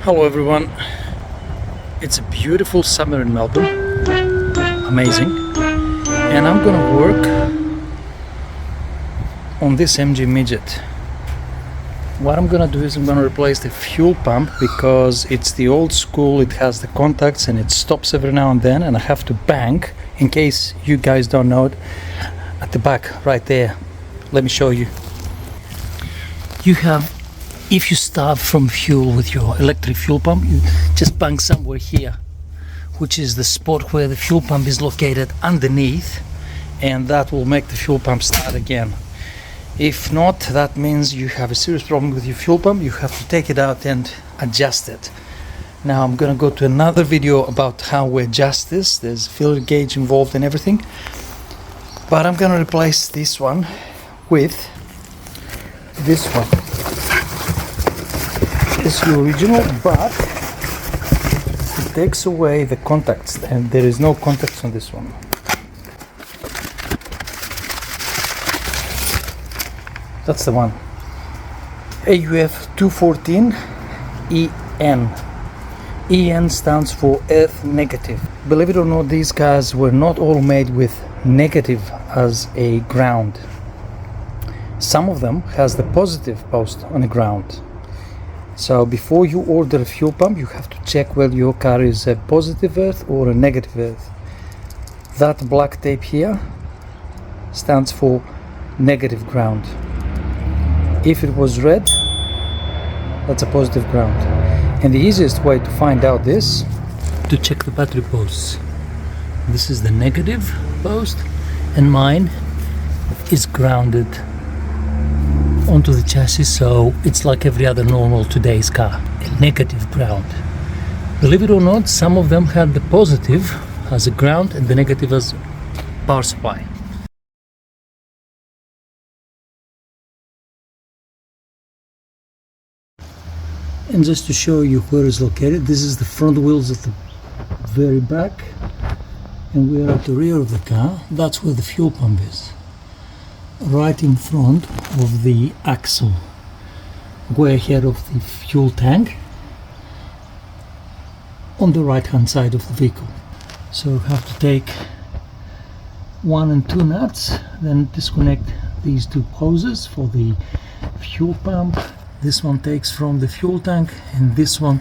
Hello everyone, it's a beautiful summer in Melbourne, amazing, and I'm gonna work on this MG Midget. What I'm gonna do is I'm gonna replace the fuel pump because it's the old school, it has the contacts and it stops every now and then, and I have to bank, in case you guys don't know it, at the back right there. Let me show you. You have, if you start from fuel with your electric fuel pump, you just bank somewhere here, which is the spot where the fuel pump is located underneath, and that will make the fuel pump start again. If not, that means you have a serious problem with your fuel pump. You have to take it out and adjust it. Now I'm gonna go to another video about how we adjust this. There's a filler gauge involved and everything, but I'm gonna replace this one with this one. It's the original, but it takes away the contacts, and there is no contacts on this one. That's the one. AUF214EN. EN stands for earth negative. Believe it or not, these cars were not all made with negative as a ground. Some of them has the positive post on the ground. So before you order a fuel pump, you have to check whether your car is a positive earth or a negative earth. That black tape here stands for negative ground. If it was red, that's a positive ground. And the easiest way to find out this, to check the battery posts. This is the negative post, and mine is grounded onto the chassis, so it's like every other normal today's car, a negative ground. Believe it or not, some of them had the positive as a ground and the negative as power supply. And just to show you where it's located, this is the front wheels at the very back, and we are at the rear of the car. That's where the fuel pump is, right in front of the axle, way ahead of the fuel tank, on the right hand side of the vehicle. So you have to take 1 and 2 nuts, then disconnect these 2 hoses for the fuel pump. This one takes from the fuel tank, and this one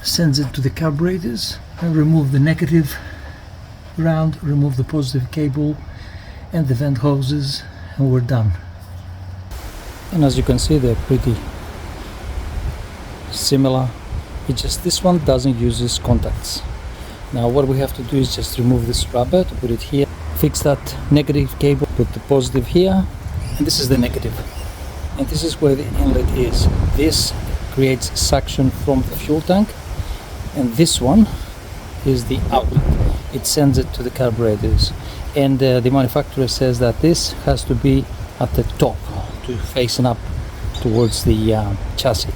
sends it to the carburetors, and remove the negative ground, remove the positive cable and the vent hoses, and we're done. And as you can see, they're pretty similar. It's just this one doesn't use these contacts. Now what we have to do is just remove this rubber to put it here, fix that negative cable, put the positive here, and this is the negative, and this is where the inlet is. This creates suction from the fuel tank, and this one is the outlet. It sends it to the carburetors, and the manufacturer says that this has to be at the top, to facing up towards the chassis.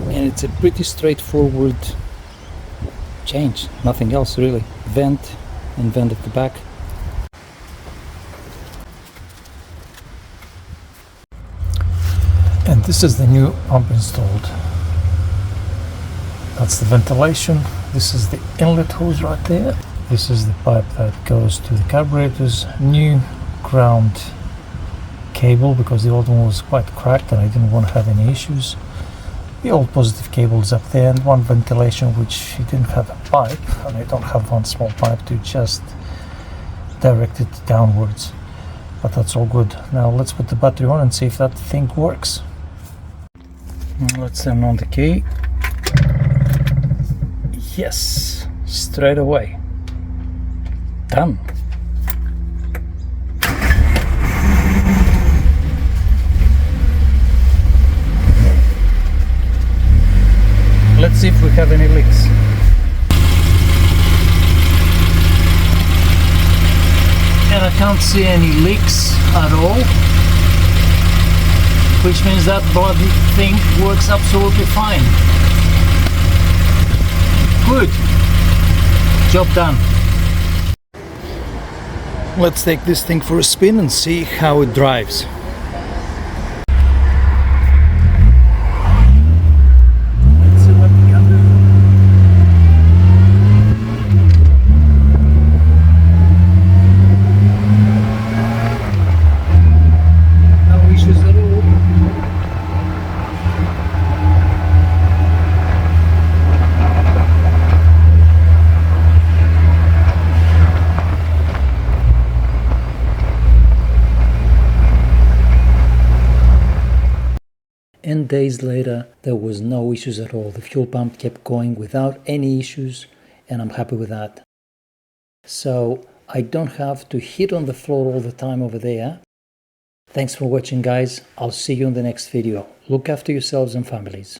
And it's a pretty straightforward change, nothing else really. Vent and vent at the back. And this is the new pump installed. That's the ventilation. This is the inlet hose right there. This is the pipe that goes to the carburetors. New ground cable, because the old one was quite cracked and I didn't want to have any issues. The old positive cable is up there, and one ventilation which it didn't have a pipe, and I don't have one small pipe to just direct it downwards. But that's all good. Now let's put the battery on and see if that thing works. Let's turn on the key. Yes, straight away. Done. Let's see if we have any leaks. And I can't see any leaks at all, which means that bloody thing works absolutely fine. Good. Job done. Let's take this thing for a spin and see how it drives. 10 days later, there was no issues at all. The fuel pump kept going without any issues, and I'm happy with that. So I don't have to hit on the floor all the time over there. Thanks for watching, guys. I'll see you in the next video. Look after yourselves and families.